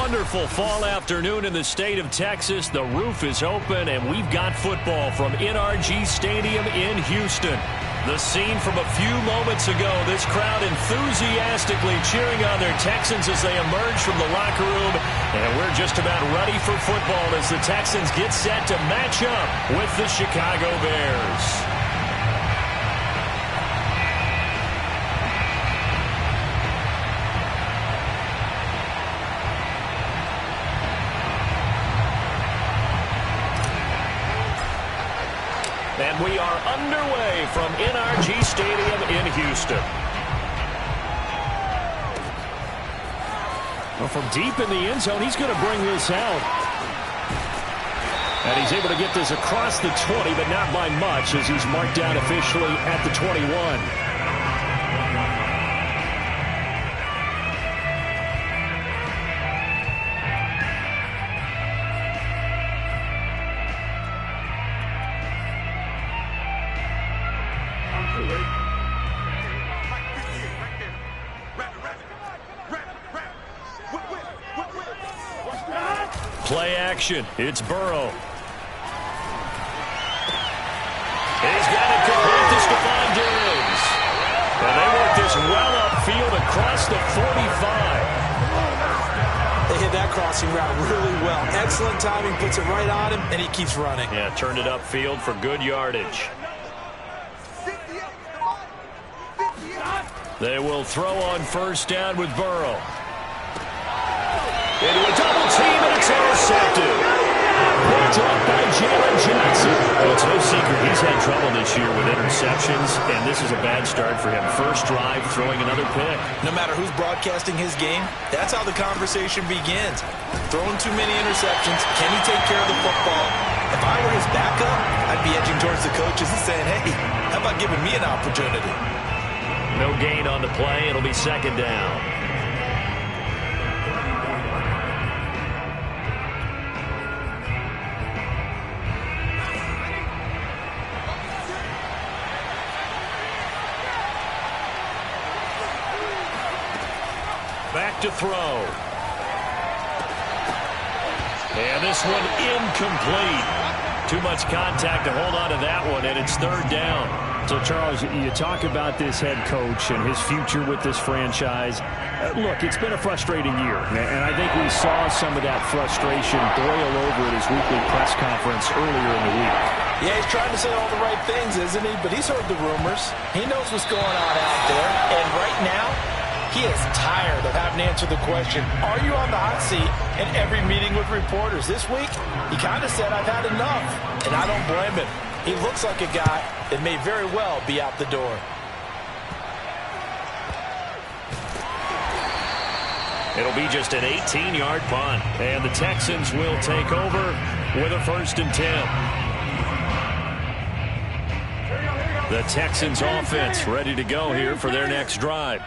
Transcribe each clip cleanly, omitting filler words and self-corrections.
wonderful fall afternoon in the state of Texas. The roof is open, and we've got football from NRG Stadium in Houston. The scene from a few moments ago, this crowd enthusiastically cheering on their Texans as they emerge from the locker room. And we're just about ready for football as the Texans get set to match up with the Chicago Bears. And we are underway from NRG Stadium in Houston. Well, from deep in the end zone, he's going to bring this out. And he's able to get this across the 20, but not by much as he's marked down officially at the 21. Play action. It's Burrow. He's got it complete to Stephon Diggs. And they work this well upfield across the 45. They hit that crossing route really well. Excellent timing, puts it right on him, and he keeps running. Yeah, turned it upfield for good yardage. They will throw on first down with Burrow. Into a double team, and it's intercepted. Picked up by Jalen Johnson. Well, it's no secret he's had trouble this year with interceptions, and this is a bad start for him. First drive, throwing another pick. No matter who's broadcasting his game, that's how the conversation begins. Throwing too many interceptions, can he take care of the football? If I were his backup, I'd be edging towards the coaches and saying, hey, how about giving me an opportunity? No gain on the play. It'll be second down. Back to throw. And this one incomplete. Too much contact to hold on to that one, and it's third down. So, Charles, you talk about this head coach and his future with this franchise. Look, it's been a frustrating year, and I think we saw some of that frustration boil over at his weekly press conference earlier in the week. Yeah, he's trying to say all the right things, isn't he? But he's heard the rumors. He knows what's going on out there, and right now, he is tired of having to answer the question, are you on the hot seat, in every meeting with reporters. This week, he kind of said, I've had enough, and I don't blame him. He looks like a guy that may very well be out the door. It'll be just an 18-yard punt, and the Texans will take over with a 1st and 10. The Texans offense ready to go here for their next drive.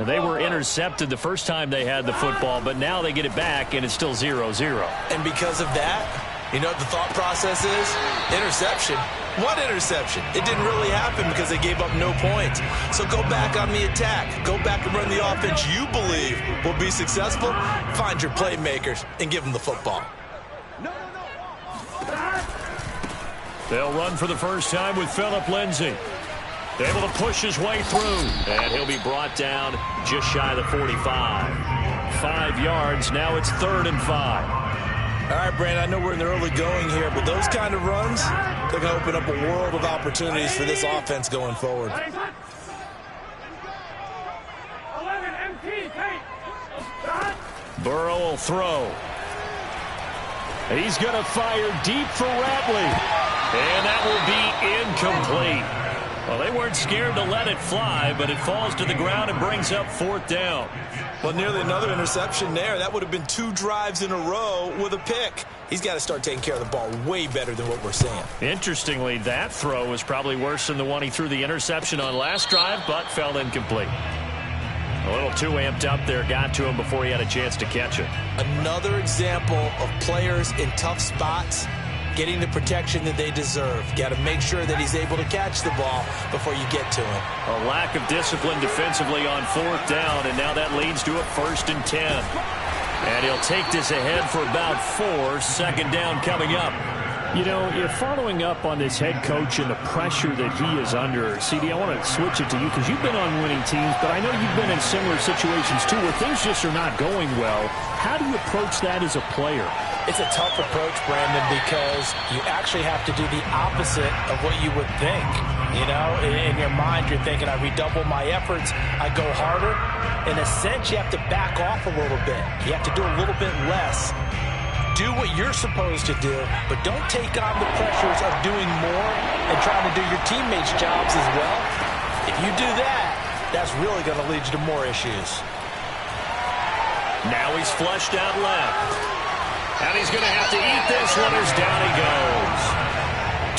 They were intercepted the first time they had the football, but now they get it back, and it's still 0-0. And because of that, you know what the thought process is? Interception. What interception? It didn't really happen because they gave up no points. So go back on the attack. Go back and run the offense you believe will be successful. Find your playmakers and give them the football. They'll run for the first time with Phillip Lindsay. Able to push his way through, and he'll be brought down just shy of the 45. 5 yards, now it's 3rd and 5. All right, Brandon, I know we're in the early going here, but those kind of runs, they're going to open up a world of opportunities for this offense going forward. Burrow will throw. He's going to fire deep for Ratley, and that will be incomplete. Well, they weren't scared to let it fly, but it falls to the ground and brings up 4th down. Well, nearly another interception there. That would have been 2 drives in a row with a pick. He's got to start taking care of the ball way better than what we're seeing. Interestingly, that throw was probably worse than the one he threw the interception on last drive, but fell incomplete. A little too amped up there, got to him before he had a chance to catch it. Another example of players in tough spots getting the protection that they deserve. Got to make sure that he's able to catch the ball before you get to him. A lack of discipline defensively on 4th down, and now that leads to a 1st and 10. And he'll take this ahead for about 4. Second down coming up. You know, you're following up on this head coach and the pressure that he is under. CD, I want to switch it to you because you've been on winning teams, but I know you've been in similar situations too where things just are not going well. How do you approach that as a player? It's a tough approach, Brandon, because you actually have to do the opposite of what you would think. You know, in your mind, you're thinking, I redouble my efforts, I go harder. In a sense, you have to back off a little bit. You have to do a little bit less. Do what you're supposed to do, but don't take on the pressures of doing more and trying to do your teammates' jobs as well. If you do that, that's really going to lead you to more issues. Now he's flushed out left. And he's going to have to eat this one as down he goes.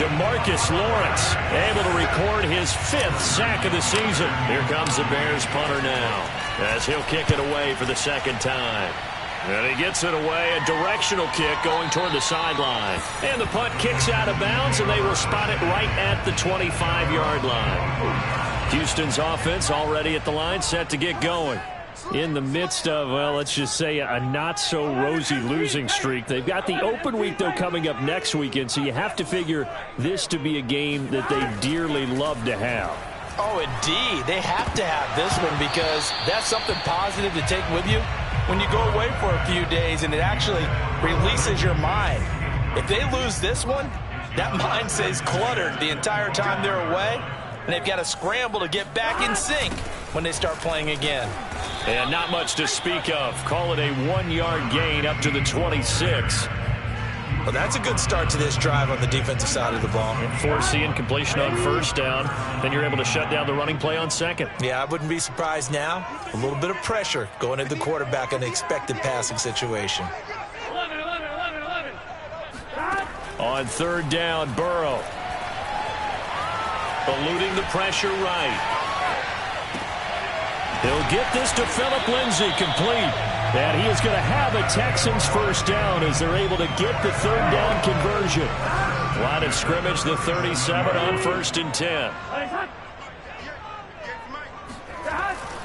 DeMarcus Lawrence able to record his 5th sack of the season. Here comes the Bears punter now as he'll kick it away for the second time. And he gets it away, a directional kick going toward the sideline. And the punt kicks out of bounds, and they will spot it right at the 25-yard line. Houston's offense already at the line, set to get going. In the midst of, well, let's just say a not-so-rosy losing streak. They've got the open week, though, coming up next weekend, so you have to figure this to be a game that they dearly love to have. Oh, indeed. They have to have this one because that's something positive to take with you when you go away for a few days, and it actually releases your mind. If they lose this one, that mind stays cluttered the entire time they're away, and they've got to scramble to get back in sync when they start playing again. And not much to speak of. Call it a 1-yard gain up to the 26. Well, that's a good start to this drive on the defensive side of the ball. Forcing incompletion on first down. Then you're able to shut down the running play on second. Yeah, I wouldn't be surprised now. A little bit of pressure going into the quarterback in an expected passing situation. On third down, Burrow. Eluding the pressure right. He'll get this to Phillip Lindsay, complete. And he is going to have a Texans first down as they're able to get the third down conversion. Line of scrimmage, the 37 on 1st and 10.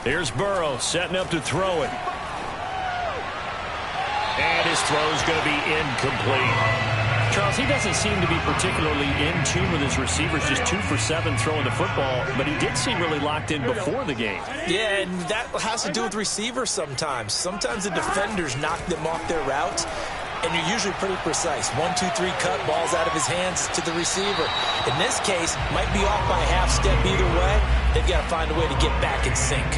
Here's Burrow setting up to throw it. And his throw's going to be incomplete. Charles, he doesn't seem to be particularly in tune with his receivers, just 2 for 7 throwing the football, but he did seem really locked in before the game. Yeah, and that has to do with receivers sometimes. Sometimes the defenders knock them off their route, and you're usually pretty precise. 1, 2, 3 cut, balls out of his hands to the receiver. In this case, might be off by a half step either way. They've got to find a way to get back in sync.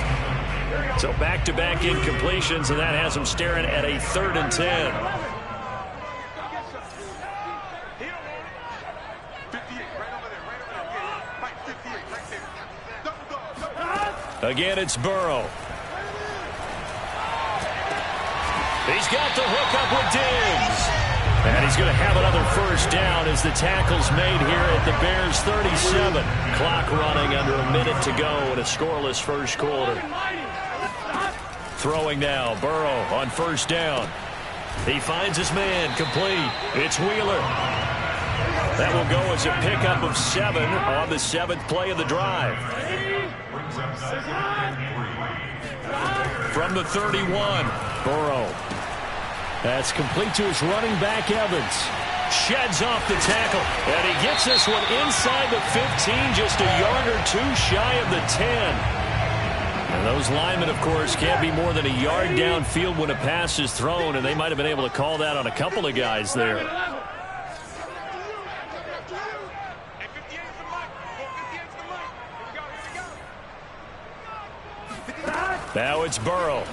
So back-to-back incompletions, and that has them staring at a 3rd and 10. Again, it's Burrow. He's got the hook up with Diggs. And he's going to have another first down as the tackle's made here at the Bears' 37. Clock running under a minute to go in a scoreless first quarter. Throwing now, Burrow on first down. He finds his man, complete. It's Wheeler. That will go as a pickup of 7 on the 7th play of the drive. From the 31, Burrow. That's complete to his running back, Evans. Sheds off the tackle, and he gets this one inside the 15, just a yard or 2 shy of the 10. And those linemen, of course, can't be more than a yard downfield when a pass is thrown, and they might have been able to call that on a couple of guys there. Now it's Burrow.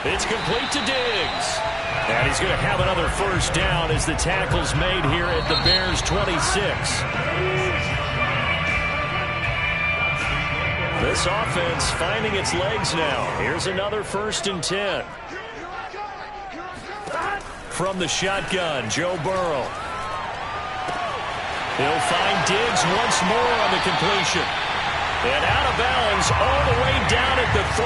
It's complete to Diggs. And he's going to have another first down as the tackle's made here at the Bears' 26. This offense finding its legs now. Here's another 1st and 10. From the shotgun, Joe Burrow. He'll find Diggs once more on the completion. And out of bounds all the way down at the 3.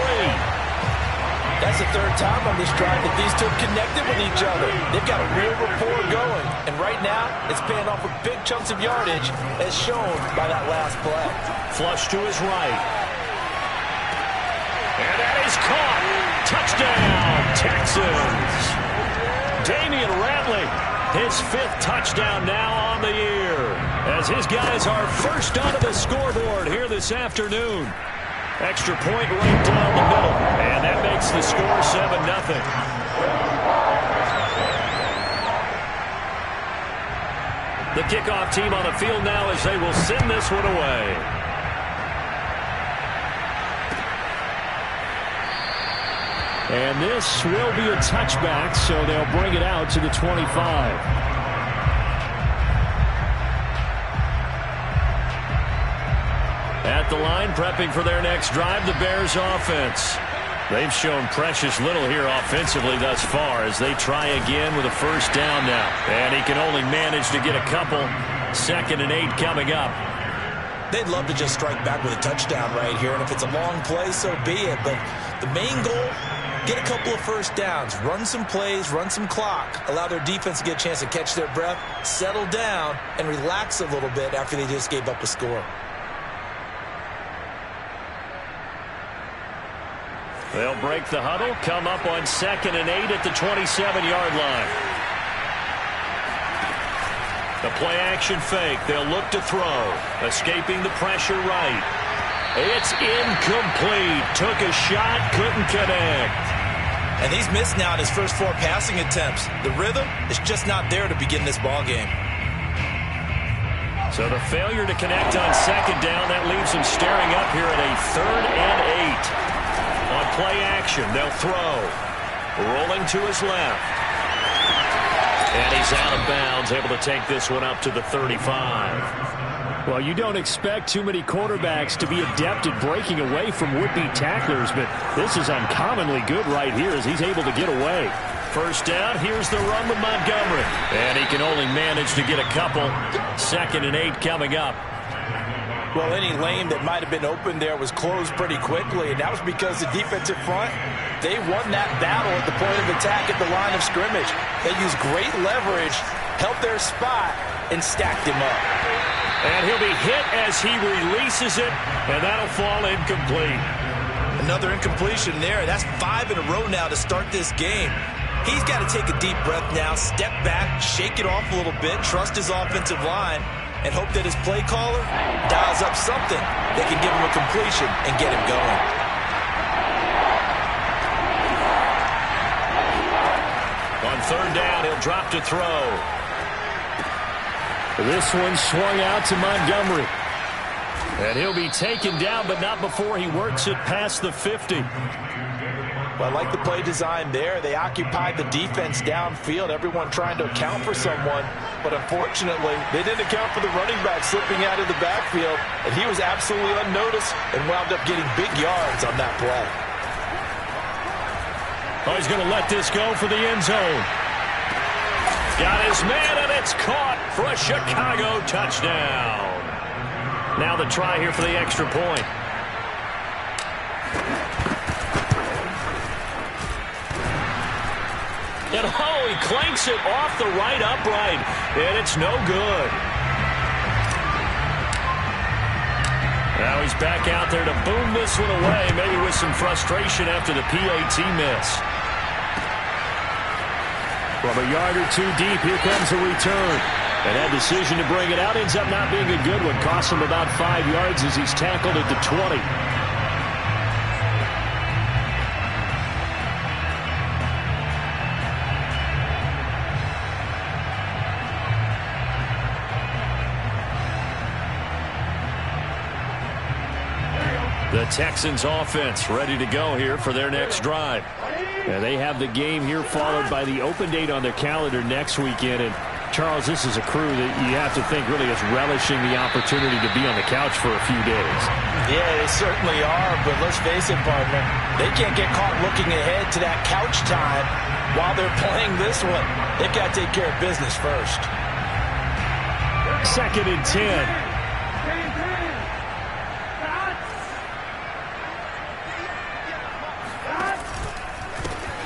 That's the 3rd time on this drive that these two have connected with each other. They've got a real rapport going. And right now, it's paying off with big chunks of yardage, as shown by that last play. Flush to his right. And that is caught. Touchdown, Texans. Damian Ratley, his 5th touchdown now on the year, as his guys are first onto the scoreboard here this afternoon. Extra point right down the middle, and that makes the score 7-0. The kickoff team on the field now as they will send this one away. And this will be a touchback, so they'll bring it out to the 25. At the line, prepping for their next drive, the Bears offense. They've shown precious little here offensively thus far as they try again with a first down now. And he can only manage to get a couple. 2nd and 8 coming up. They'd love to just strike back with a touchdown right here, and if it's a long play, so be it. But the main goal, get a couple of first downs, run some plays, run some clock, allow their defense to get a chance to catch their breath, settle down, and relax a little bit after they just gave up a score. They'll break the huddle, come up on 2nd and 8 at the 27-yard line. The play-action fake. They'll look to throw. Escaping the pressure right. It's incomplete. Took a shot, couldn't connect. And he's missed now in his first 4 passing attempts. The rhythm is just not there to begin this ball game. So the failure to connect on 2nd down, that leaves him staring up here at a 3rd and 8. On play action, they'll throw. Rolling to his left. And he's out of bounds, able to take this one up to the 35. Well, you don't expect too many quarterbacks to be adept at breaking away from would-be tacklers, but this is uncommonly good right here as he's able to get away. First down, here's the run with Montgomery. And he can only manage to get a couple. 2nd and 8 coming up. Well, any lane that might have been open there was closed pretty quickly, and that was because the defensive front, they won that battle at the point of attack at the line of scrimmage. They used great leverage, held their spot, and stacked him up. And he'll be hit as he releases it, and that'll fall incomplete. Another incompletion there. That's 5 in a row now to start this game. He's got to take a deep breath now, step back, shake it off a little bit, trust his offensive line, and hope that his play caller dials up something that can give him a completion and get him going. On 3rd down, he'll drop to throw. This one swung out to Montgomery. And he'll be taken down, but not before he works it past the 50. Well, I like the play design there. They occupied the defense downfield, everyone trying to account for someone. But unfortunately, they didn't account for the running back slipping out of the backfield. And he was absolutely unnoticed and wound up getting big yards on that play. Oh, he's going to let this go for the end zone. Got his man, and it's caught for a Chicago touchdown. Now the try here for the extra point. And oh, he clanks it off the right upright, and it's no good. Now he's back out there to boom this one away, maybe with some frustration after the PAT miss. From a yard or 2 deep, here comes a return. And that decision to bring it out ends up not being a good one. Costs him about 5 yards as he's tackled at the 20. The Texans offense ready to go here for their next drive. And they have the game here followed by the open date on their calendar next weekend. And Charles, this is a crew that you have to think really is relishing the opportunity to be on the couch for a few days. Yeah, they certainly are, but let's face it, partner, they can't get caught looking ahead to that couch time while they're playing this one. They've got to take care of business first. 2nd and 10.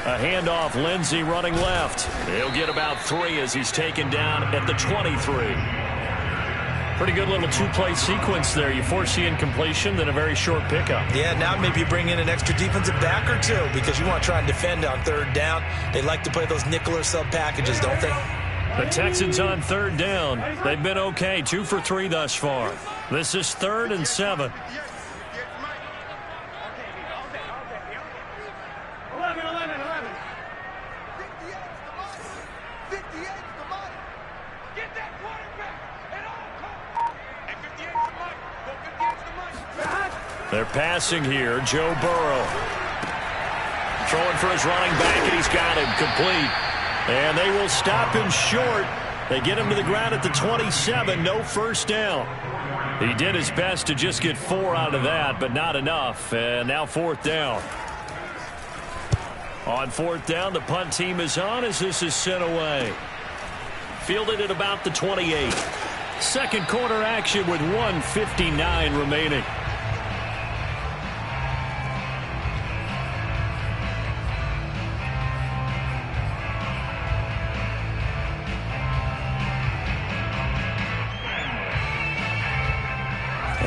A handoff, Lindsey running left. He'll get about 3 as he's taken down at the 23. Pretty good little two-play sequence there. You force the incompletion, then a very short pickup. Yeah, now maybe you bring in an extra defensive back or two because you want to try and defend on third down. They like to play those nickel or sub packages, don't they? The Texans on third down. They've been okay, 2 for 3 thus far. This is 3rd and 7. They're passing here. Joe Burrow. Throwing for his running back, and he's got him complete. And they will stop him short. They get him to the ground at the 27. No first down. He did his best to just get 4 out of that, but not enough. And now 4th down. On 4th down, the punt team is on as this is sent away. Fielded at about the 28. Second quarter action with 1:59 remaining.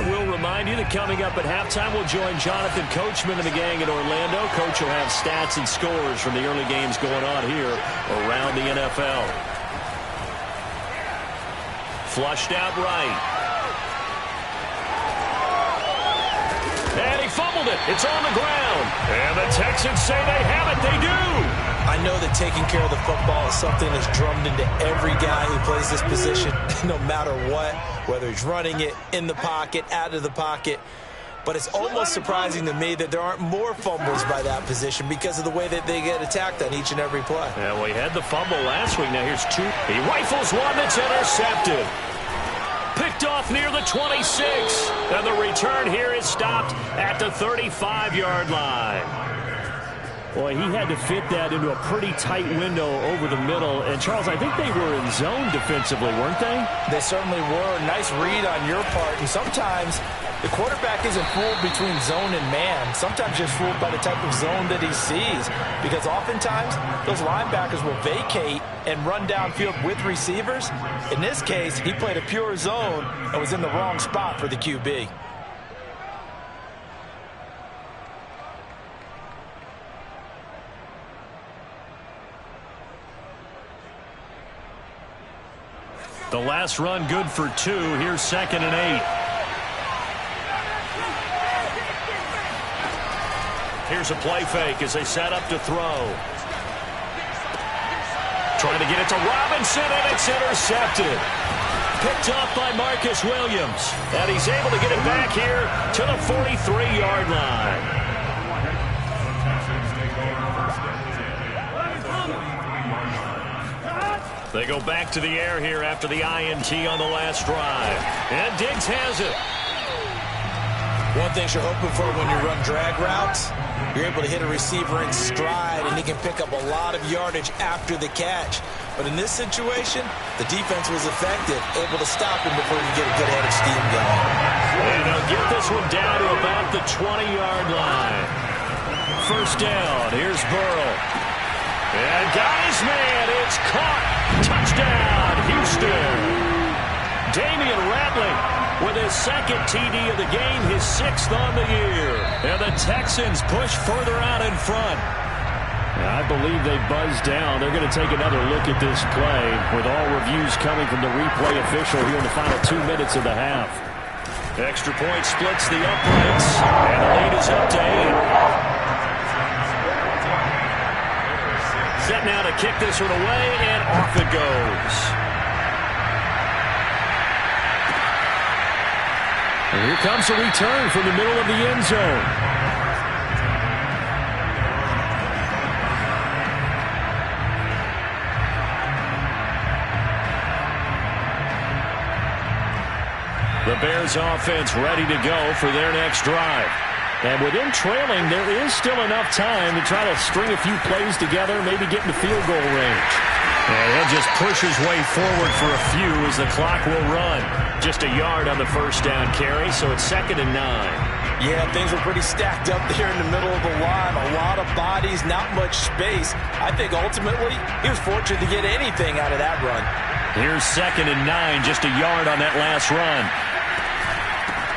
We'll remind you that coming up at halftime, we'll join Jonathan Coachman and the gang in Orlando. Coach will have stats and scores from the early games going on here around the NFL. Flushed out right. And he fumbled it. It's on the ground. And the Texans say they have it. They do. I know that taking care of the football is something that's drummed into every guy who plays this position, no matter what, whether he's running it, in the pocket, out of the pocket. But it's almost surprising to me that there aren't more fumbles by that position because of the way that they get attacked on each and every play. Yeah, well, he had the fumble last week. Now here's 2. He rifles one that's intercepted. Picked off near the 26. And the return here is stopped at the 35-yard line. Boy, he had to fit that into a pretty tight window over the middle. And, Charles, I think they were in zone defensively, weren't they? They certainly were. Nice read on your part. And sometimes the quarterback isn't fooled between zone and man. Sometimes just fooled by the type of zone that he sees. Because oftentimes, those linebackers will vacate and run downfield with receivers. In this case, he played a pure zone and was in the wrong spot for the QB. The last run good for 2. Here's 2nd and 8. Here's a play fake as they set up to throw. Trying to get it to Robinson, and it's intercepted. Picked off by Marcus Williams. And he's able to get it back here to the 43-yard line. They go back to the air here after the INT on the last drive. And Diggs has it. One thing you're hoping for when you run drag routes, you're able to hit a receiver in stride, and he can pick up a lot of yardage after the catch. But in this situation, the defense was effective, able to stop him before you get a good head of steam going. And they'll get this one down to about the 20-yard line. First down. Here's Burrow. And got his man. It's caught. Touchdown, Houston. Damian Ratley with his 2nd TD of the game, his 6th on the year. And the Texans push further out in front. I believe they buzzed down. They're going to take another look at this play with all reviews coming from the replay official here in the final 2 minutes of the half. Extra point splits the uprights, and the lead is up to 8. Set now to kick this one away, and off it goes. And here comes a return from the middle of the end zone. The Bears offense ready to go for their next drive. And with him trailing, there is still enough time to try to string a few plays together, maybe get into field goal range. And he'll just push his way forward for a few as the clock will run. Just a yard on the first down carry, so it's 2nd and 9. Yeah, things were pretty stacked up there in the middle of the line. A lot of bodies, not much space. I think ultimately he was fortunate to get anything out of that run. Here's 2nd and 9, just a yard on that last run.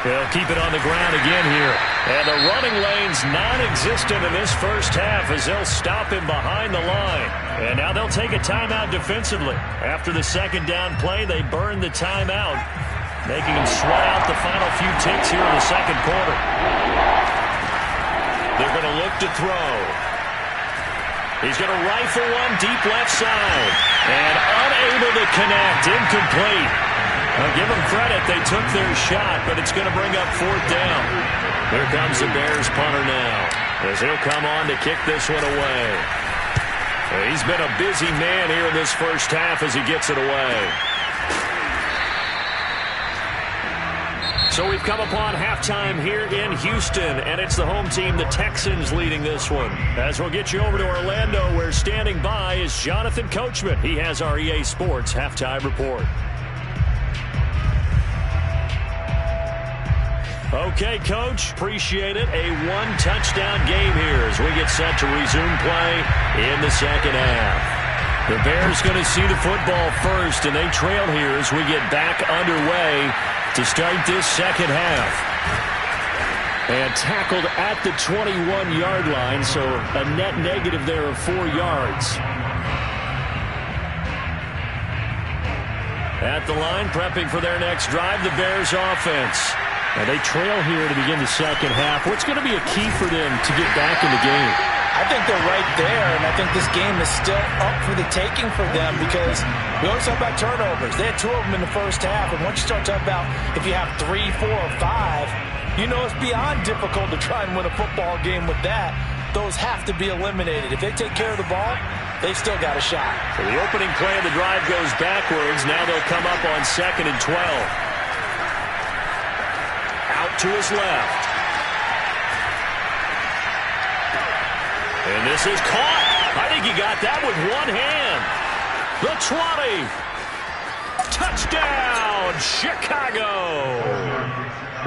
They'll keep it on the ground again here. And the running lane's non-existent in this first half as they'll stop him behind the line. And now they'll take a timeout defensively. After the 2nd down play, they burn the timeout, making him sweat out the final few ticks here in the 2nd quarter. They're going to look to throw. He's going to rifle one deep left side. And unable to connect. Incomplete. I'll give them credit. They took their shot, but it's going to bring up 4th down. Here comes the Bears punter now, as he'll come on to kick this one away. He's been a busy man here in this first half as he gets it away. So we've come upon halftime here in Houston, and it's the home team, the Texans, leading this one. As we'll get you over to Orlando, where standing by is Jonathan Coachman. He has our EA Sports halftime report. Okay, Coach, appreciate it. A one-touchdown game here as we get set to resume play in the 2nd half. The Bears going to see the football first, and they trail here as we get back underway to start this 2nd half. And tackled at the 21-yard line, so a net negative there of 4 yards. At the line, prepping for their next drive, the Bears offense. And they trail here to begin the 2nd half. What's going to be a key for them to get back in the game? I think they're right there, and I think this game is still up for the taking for them because we always talk about turnovers. They had 2 of them in the first half, and once you start talking about if you have 3, 4, or 5, you know it's beyond difficult to try and win a football game with that. Those have to be eliminated. If they take care of the ball, they've still got a shot. So the opening play of the drive goes backwards. Now they'll come up on 2nd and 12. To his left. And this is caught. I think he got that with one hand. The 20. Touchdown, Chicago.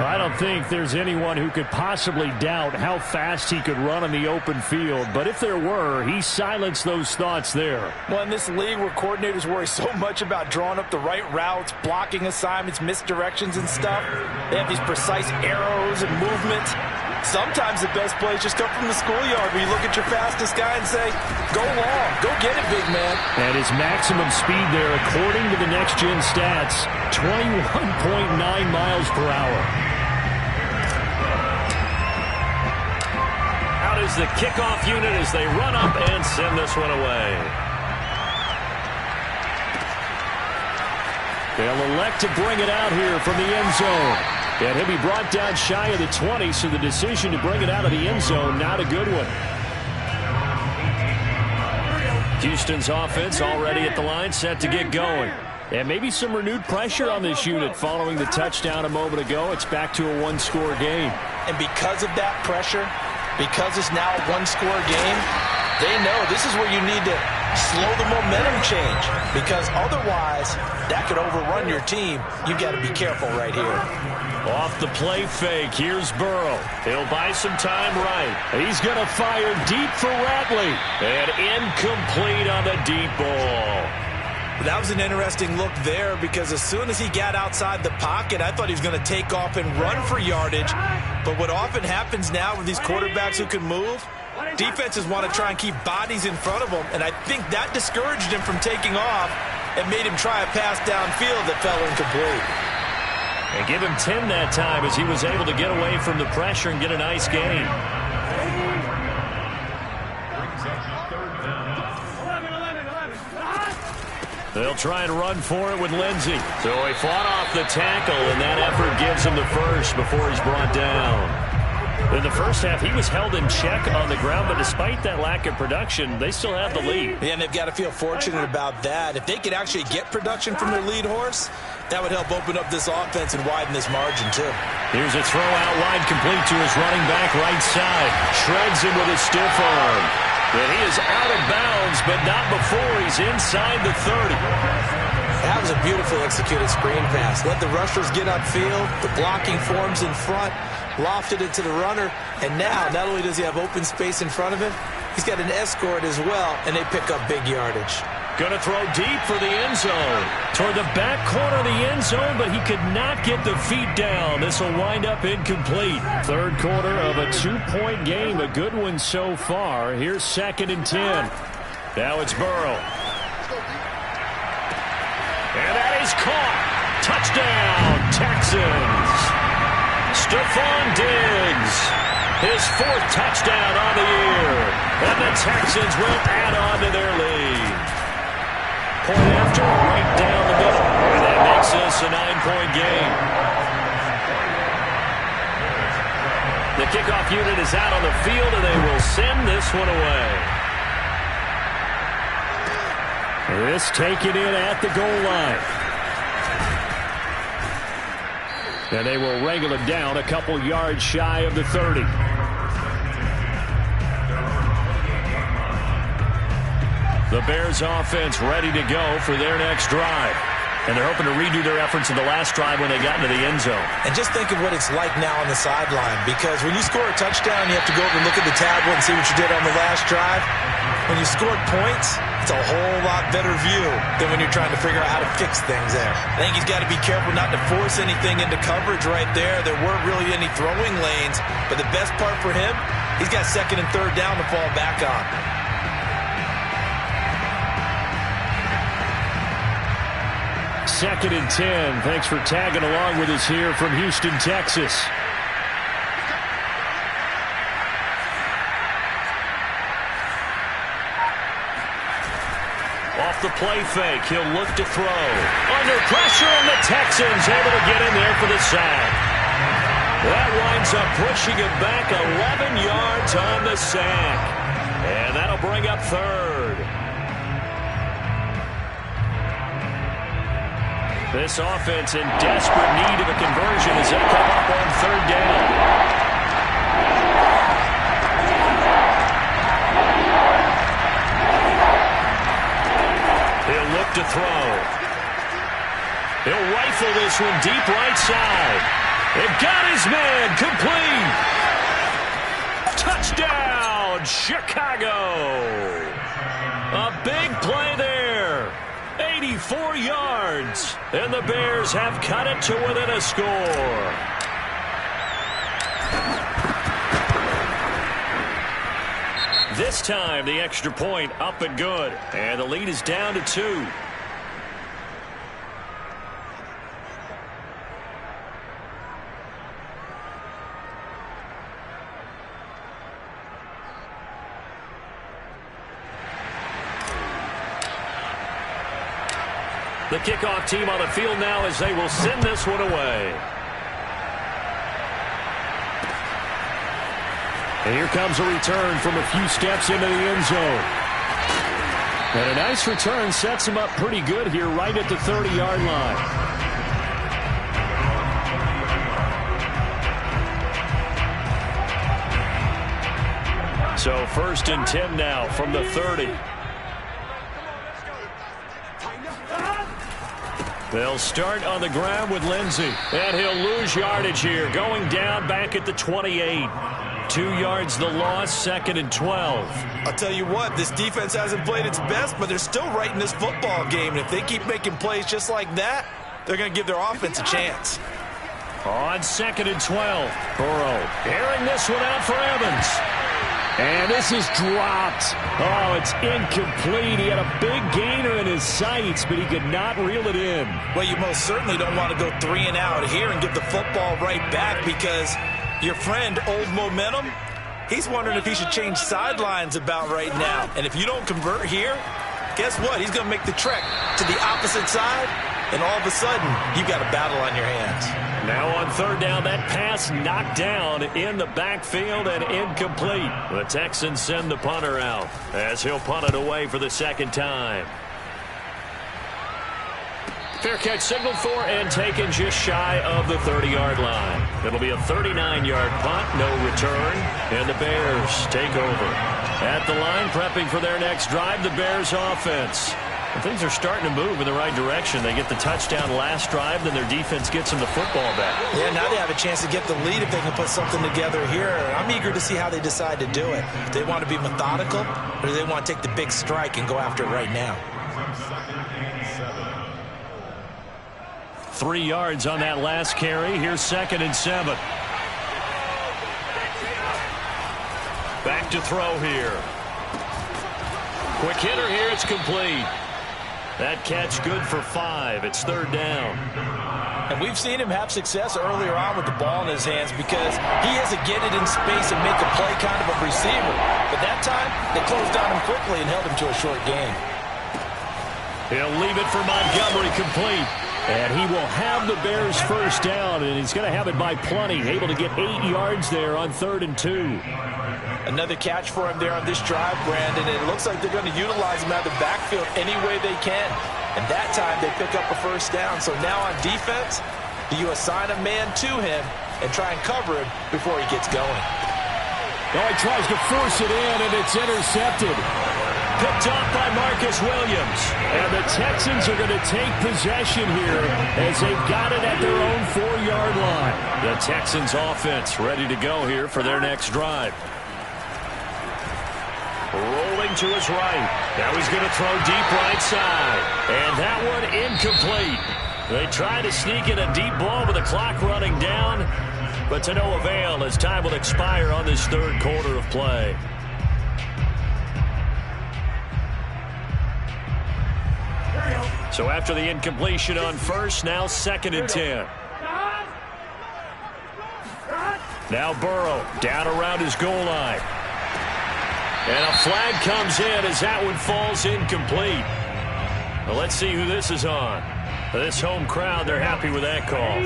I don't think there's anyone who could possibly doubt how fast he could run on the open field. But if there were, he silenced those thoughts there. Well, in this league where coordinators worry so much about drawing up the right routes, blocking assignments, misdirections and stuff, they have these precise arrows and movements. Sometimes the best plays just come from the schoolyard where you look at your fastest guy and say, go long, go get it, big man. And his maximum speed there, according to the next-gen stats, 21.9 miles per hour. Out is the kickoff unit as they run up and send this one away. They'll elect to bring it out here from the end zone. And he'll be brought down shy of the 20, so the decision to bring it out of the end zone, not a good one. Houston's offense already at the line, set to get going. And maybe some renewed pressure on this unit following the touchdown a moment ago. It's back to a one-score game. And because of that pressure, because it's now a one-score game, they know this is where you need to slow the momentum change, because otherwise that could overrun your team. You've got to be careful right here. Off the play fake, here's Burrow. He'll buy some time right. He's going to fire deep for Ratley. And incomplete on the deep ball. That was an interesting look there, because as soon as he got outside the pocket, I thought he was going to take off and run for yardage. But what often happens now with these quarterbacks who can move, defenses want to try and keep bodies in front of them, and I think that discouraged him from taking off and made him try a pass downfield that fell incomplete. And give him 10 that time as he was able to get away from the pressure and get a nice gain. They'll try and run for it with Lindsey. So he fought off the tackle, and that effort gives him the first before he's brought down. In the first half, he was held in check on the ground, but despite that lack of production, they still have the lead. Yeah, and they've got to feel fortunate about that. If they could actually get production from their lead horse, that would help open up this offense and widen this margin, too. Here's a throw out wide, complete to his running back right side. Shreds him with a stiff arm. And he is out of bounds, but not before he's inside the 30. That was a beautiful executed screen pass. Let the rushers get upfield. The blocking forms in front. Lofted it to the runner. And now, not only does he have open space in front of him, he's got an escort as well, and they pick up big yardage. Going to throw deep for the end zone. Toward the back corner of the end zone, but he could not get the feet down. This will wind up incomplete. Third quarter of a 2-point game. A good one so far. Here's 2nd and 10. Now it's Burrow. And that is caught. Touchdown, Texans. Stephon Diggs. His 4th touchdown on the year. And the Texans will add on to their lead. Point after, right down the middle. And that makes this a 9-point game. The kickoff unit is out on the field, and they will send this one away. This taken in at the goal line. And they will wrangle it down a couple yards shy of the 30. The Bears offense ready to go for their next drive. And they're hoping to redo their efforts in the last drive when they got into the end zone. And just think of what it's like now on the sideline. Because when you score a touchdown, you have to go over and look at the tablet and see what you did on the last drive. When you scored points, it's a whole lot better view than when you're trying to figure out how to fix things there. I think he's got to be careful not to force anything into coverage right there. There weren't really any throwing lanes. But the best part for him, he's got 2nd and 3rd down to fall back on. Second and 10. Thanks for tagging along with us here from Houston, Texas. Off the play fake, he'll look to throw. Under pressure, and the Texans able to get in there for the sack. That winds up pushing him back 11 yards on the sack. And that'll bring up 3rd. This offense in desperate need of a conversion as they come up on 3rd down. He'll look to throw. He'll rifle this one deep right side. They've got his man complete. Touchdown, Chicago. A big play there. 84 yards, and the Bears have cut it to within a score. This time, the extra point up and good, and the lead is down to 2. The kickoff team on the field now as they will send this one away. And here comes a return from a few steps into the end zone. And a nice return sets him up pretty good here right at the 30-yard line. So 1st and 10 now from the 30. They'll start on the ground with Lindsey. And he'll lose yardage here, going down back at the 28. 2 yards the loss, 2nd and 12. I'll tell you what, this defense hasn't played its best, but they're still right in this football game. And if they keep making plays just like that, they're going to give their offense a chance. On 2nd and 12, Burrow airing this one out for Evans. And this is dropped. Oh, it's incomplete. He had a big gainer in his sights, but he could not reel it in. Well, you most certainly don't want to go 3 and out here and give the football right back because your friend, Old Momentum, he's wondering if he should change sidelines about right now. And if you don't convert here, guess what? He's going to make the trek to the opposite side, and all of a sudden, you've got a battle on your hands. Now on 3rd down, that pass knocked down in the backfield and incomplete. The Texans send the punter out as he'll punt it away for the 2nd time. Fair catch signaled for and taken just shy of the 30-yard line. It'll be a 39-yard punt, no return, and the Bears take over. At the line, prepping for their next drive, the Bears offense. And things are starting to move in the right direction. They get the touchdown last drive, then their defense gets them the football back. Yeah, now they have a chance to get the lead if they can put something together here. I'm eager to see how they decide to do it. Do they want to be methodical, or do they want to take the big strike and go after it right now? 3 yards on that last carry. Here's 2nd and 7. Back to throw here. Quick hitter here. It's complete. That catch good for 5. It's 3rd down. And we've seen him have success earlier on with the ball in his hands because he has to get it in space and make a play kind of a receiver. But that time, they closed on him quickly and held him to a short gain. He'll leave it for Montgomery, complete. And he will have the Bears' first down, and he's going to have it by plenty. Able to get 8 yards there on 3rd and 2. Another catch for him there on this drive, Brandon. And it looks like they're going to utilize him out of the backfield any way they can. And that time they pick up a first down. So now on defense, do you assign a man to him and try and cover him before he gets going? Oh, he tries to force it in, and it's intercepted. Picked off by Marcus Williams. And the Texans are going to take possession here as they've got it at their own 4-yard line. The Texans offense ready to go here for their next drive. Rolling to his right. Now he's going to throw deep right side. And that one incomplete. They try to sneak in a deep ball with the clock running down, but to no avail as time will expire on this 3rd quarter of play. So after the incompletion on 1st, now 2nd and 10. Now Burrow down around his goal line. And a flag comes in as that one falls incomplete. Well, let's see who this is on. This home crowd, they're happy with that call.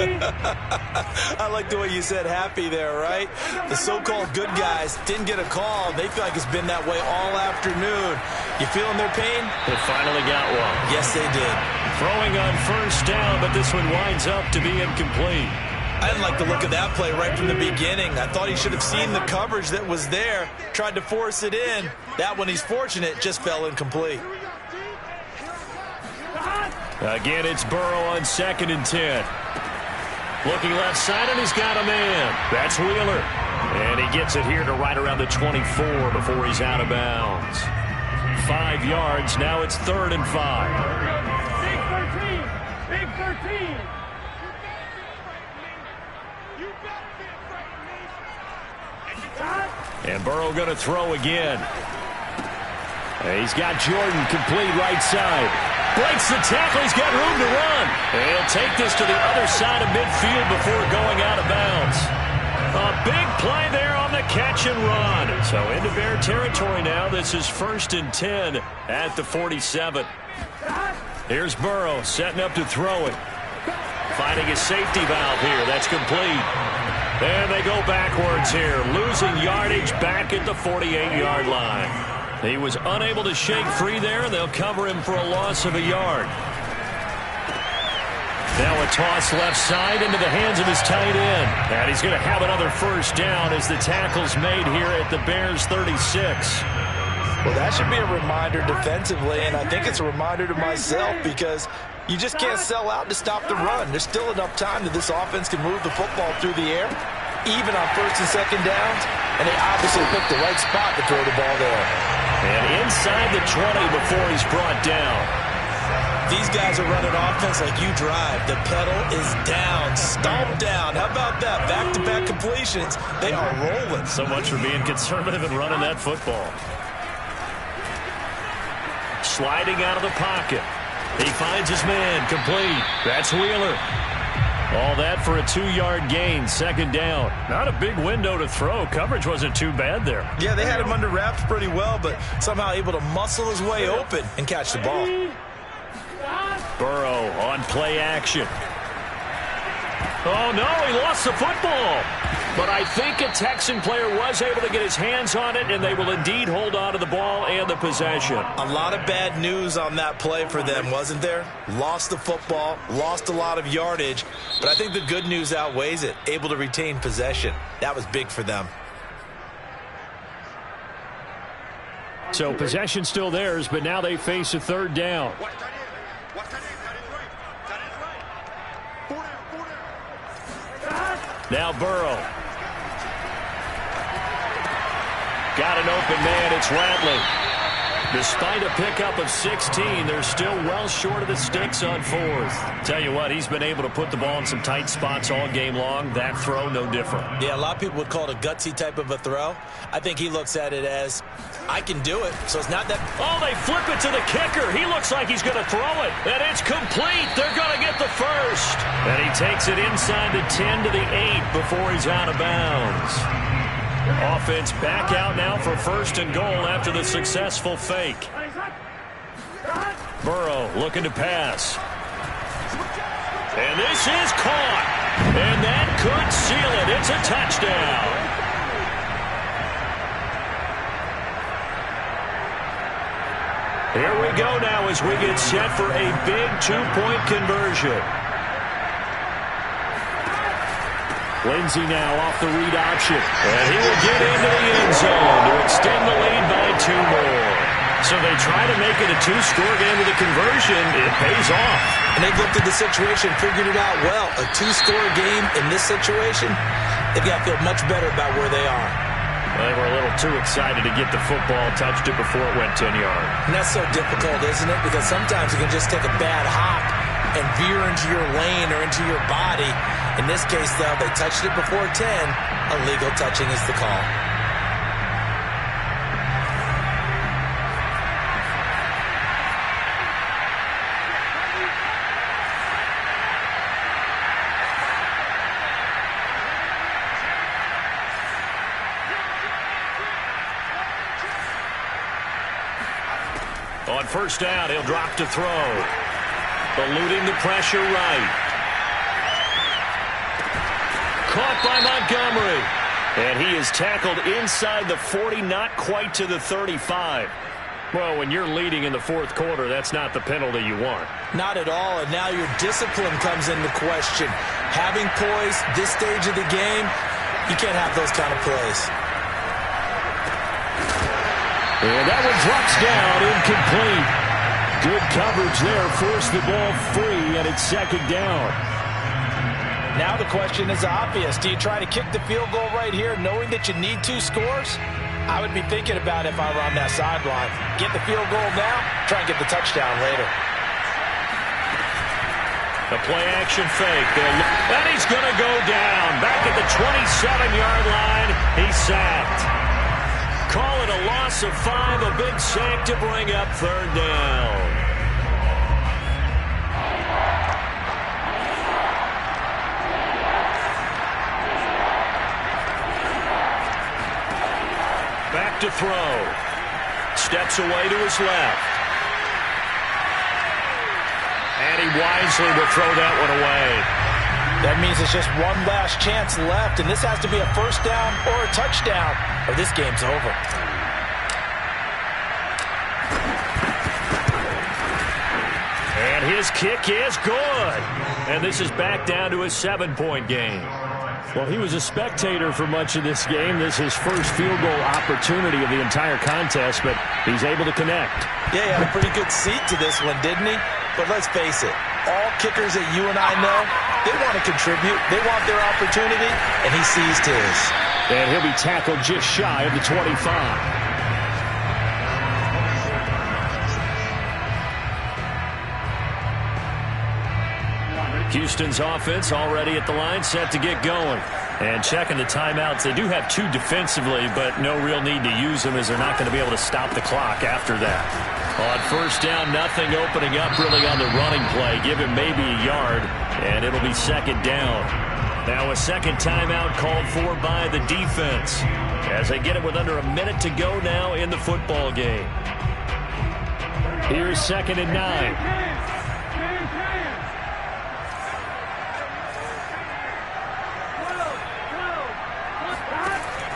I like the way you said happy there, right? The so-called good guys didn't get a call. They feel like it's been that way all afternoon. You feeling their pain? They finally got one. Yes, they did. Throwing on 1st down, but this one winds up to be incomplete. I didn't like the look of that play right from the beginning. I thought he should have seen the coverage that was there, tried to force it in. That one, he's fortunate, just fell incomplete. Again, it's Burrow on 2nd and 10. Looking left side, and he's got a man. That's Wheeler. And he gets it here to right around the 24 before he's out of bounds. 5 yards. Now it's 3rd and 5. Big 13. Big 13. And Burrow going to throw again. And he's got Jordan complete right side. Breaks the tackle. He's got room to run. And he'll take this to the other side of midfield before going out of bounds. A big play there on the catch and run. So into Bear territory now. This is 1st and 10 at the 47. Here's Burrow setting up to throw it. Finding his safety valve here. That's complete. And they go backwards here. Losing yardage back at the 48-yard line. He was unable to shake free there, and they'll cover him for a loss of a yard. Now a toss left side into the hands of his tight end. And he's going to have another first down as the tackle's made here at the Bears' 36. Well, that should be a reminder defensively, and I think it's a reminder to myself because you just can't sell out to stop the run. There's still enough time that this offense can move the football through the air, even on 1st and 2nd downs, and they obviously picked the right spot to throw the ball there. And inside the 20 before he's brought down. These guys are running offense like you drive. The pedal is down, stomped down. How about that? Back-to-back completions. They are rolling. So much for being conservative and running that football. Sliding out of the pocket. He finds his man, complete. That's Wheeler. All that for a 2-yard gain, 2nd down. Not a big window to throw. Coverage wasn't too bad there. Yeah, they had him under wraps pretty well, but somehow able to muscle his way open and catch the ball. Burrow on play action. Oh, no, he lost the football. But I think a Texan player was able to get his hands on it, and they will indeed hold on to the ball and the possession. A lot of bad news on that play for them, wasn't there? Lost the football, lost a lot of yardage, but I think the good news outweighs it. Able to retain possession. That was big for them. So possession still theirs, but now they face a 3rd down. Now Burrow. Got an open man. It's Rattling. Despite a pickup of 16, they're still well short of the sticks on fourth. Tell you what, he's been able to put the ball in some tight spots all game long. That throw, no different. Yeah, a lot of people would call it a gutsy type of a throw. I think he looks at it as, I can do it, so it's not that... Oh, they flip it to the kicker. He looks like he's going to throw it, and it's complete. They're going to get the first. And he takes it inside the 10 to the 8 before he's out of bounds. Offense back out now for first and goal after the successful fake. Burrow looking to pass. And this is caught. And that could seal it. It's a touchdown. Here we go now as we get set for a big two-point conversion. Lindsey now off the read option. And he will get into the end zone to extend the lead by 2 more. So they try to make it a 2-score game with a conversion. It pays off. And they've looked at the situation, figured it out well. A 2-score game in this situation, they've got to feel much better about where they are. Well, they were a little too excited to get the football, touched it before it went 10 yards. And that's so difficult, isn't it? Because sometimes you can just take a bad hop and veer into your lane or into your body. In this case, though, they touched it before 10. Illegal touching is the call. On first down, he'll drop to throw. Eluding the pressure right. Caught by Montgomery. And he is tackled inside the 40, not quite to the 35. Well, when you're leading in the fourth quarter, that's not the penalty you want. Not at all, and now your discipline comes into question. Having poise this stage of the game, you can't have those kind of plays. And that one drops down, incomplete. Good coverage there, forced the ball free, and it's second down. Now the question is obvious. Do you try to kick the field goal right here knowing that you need 2 scores? I would be thinking about it if I were on that sideline. Get the field goal now, try and get the touchdown later. The play-action fake. And he's going to go down. Back at the 27-yard line. He's sacked. Call it a loss of 5, a big sack to bring up third down. Back to throw. Steps away to his left. And he wisely will throw that one away. That means it's just one last chance left, and this has to be a first down or a touchdown, or this game's over. And his kick is good. And this is back down to a 7-point game. Well, he was a spectator for much of this game. This is his first field goal opportunity of the entire contest, but he's able to connect. Yeah, he had a pretty good seat to this one, didn't he? But let's face it, all kickers that you and I know, they want to contribute. They want their opportunity, and he seized his. And he'll be tackled just shy of the 25. Houston's offense already at the line, set to get going. And checking the timeouts. They do have 2 defensively, but no real need to use them as they're not going to be able to stop the clock after that. On first down, nothing opening up really on the running play. Give him maybe a yard, and it'll be second down. Now a second timeout called for by the defense as they get it with under a minute to go now in the football game. Here's second and 9.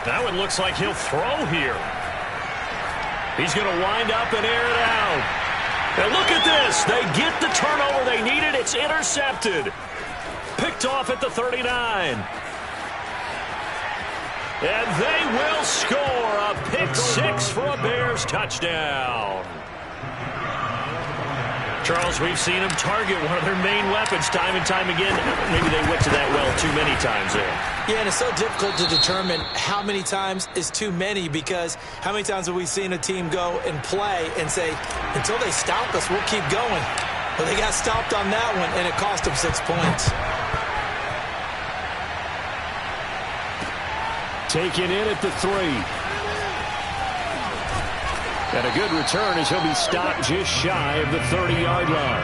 That one looks like he'll throw here. He's going to wind up and air it out. And look at this. They get the turnover they needed. It's intercepted. Picked off at the 39. And they will score a pick 6 for a Bears touchdown. Charles, we've seen them target one of their main weapons time and time again. Maybe they went to that well too many times there. Yeah, and it's so difficult to determine how many times is too many, because how many times have we seen a team go and play and say, until they stop us, we'll keep going. But they got stopped on that one, and it cost them 6 points. Taken in at the 3. And a good return as he'll be stopped just shy of the 30-yard line.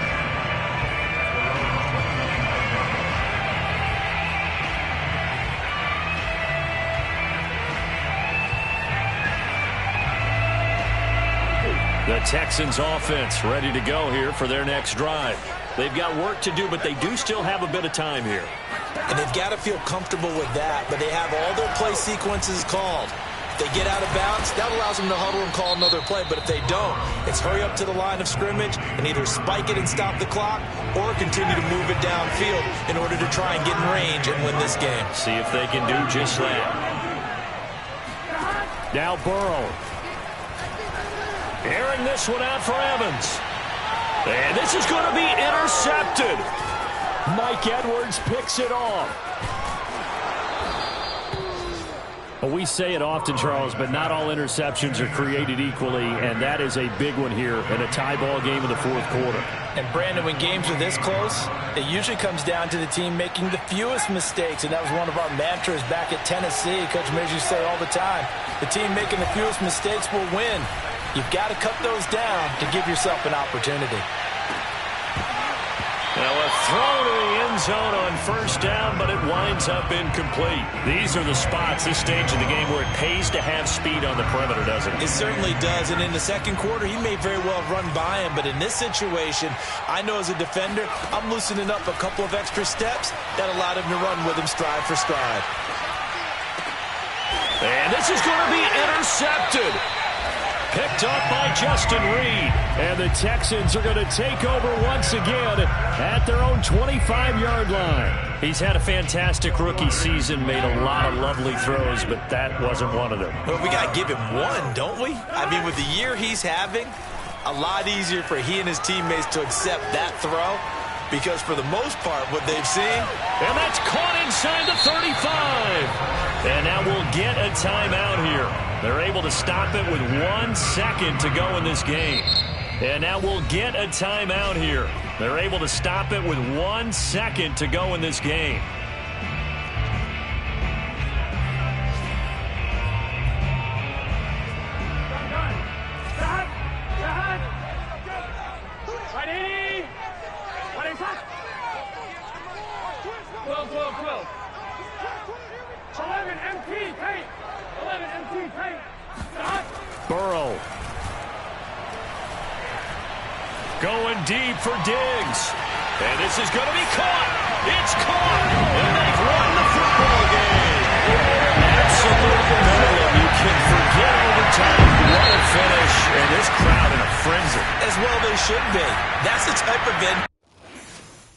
The Texans offense ready to go here for their next drive. They've got work to do, but they do still have a bit of time here. And they've got to feel comfortable with that, but they have all their play sequences called. If they get out of bounds, that allows them to huddle and call another play. But if they don't, it's hurry up to the line of scrimmage and either spike it and stop the clock or continue to move it downfield in order to try and get in range and win this game. See if they can do just that. Now Burrow. Airing this one out for Evans. And this is going to be intercepted. Mike Edwards picks it off. Well, we say it often, Charles, but not all interceptions are created equally, and that is a big one here in a tie ball game in the fourth quarter. And, Brandon, when games are this close, it usually comes down to the team making the fewest mistakes, and that was one of our mantras back at Tennessee. Coach Mays used to say all the time, the team making the fewest mistakes will win. You've got to cut those down to give yourself an opportunity. Now a throw to the end zone on first down, but it winds up incomplete. These are the spots, this stage of the game, where it pays to have speed on the perimeter, doesn't it? It certainly does, and in the second quarter, he may very well have run by him, but in this situation, I know as a defender, I'm loosening up a couple of extra steps that allowed him to run with him stride for stride. And this is going to be intercepted. Picked up by Justin Reed. And the Texans are going to take over once again at their own 25-yard line. He's had a fantastic rookie season, made a lot of lovely throws, but that wasn't one of them. Well, we got to give him one, don't we? I mean, with the year he's having, a lot easier for he and his teammates to accept that throw, because for the most part, what they've seen... And that's caught inside the 35. And now we'll get a timeout here. They're able to stop it with 1 second to go in this game. And now we'll get a timeout here. They're able to stop it with 1 second to go in this game. Burrow. Going deep for Diggs. And this is going to be caught. It's caught. And they've won the football game. Absolute bedlam. You can forget overtime. What a finish. And this crowd in a frenzy. As well they should be. That's the type of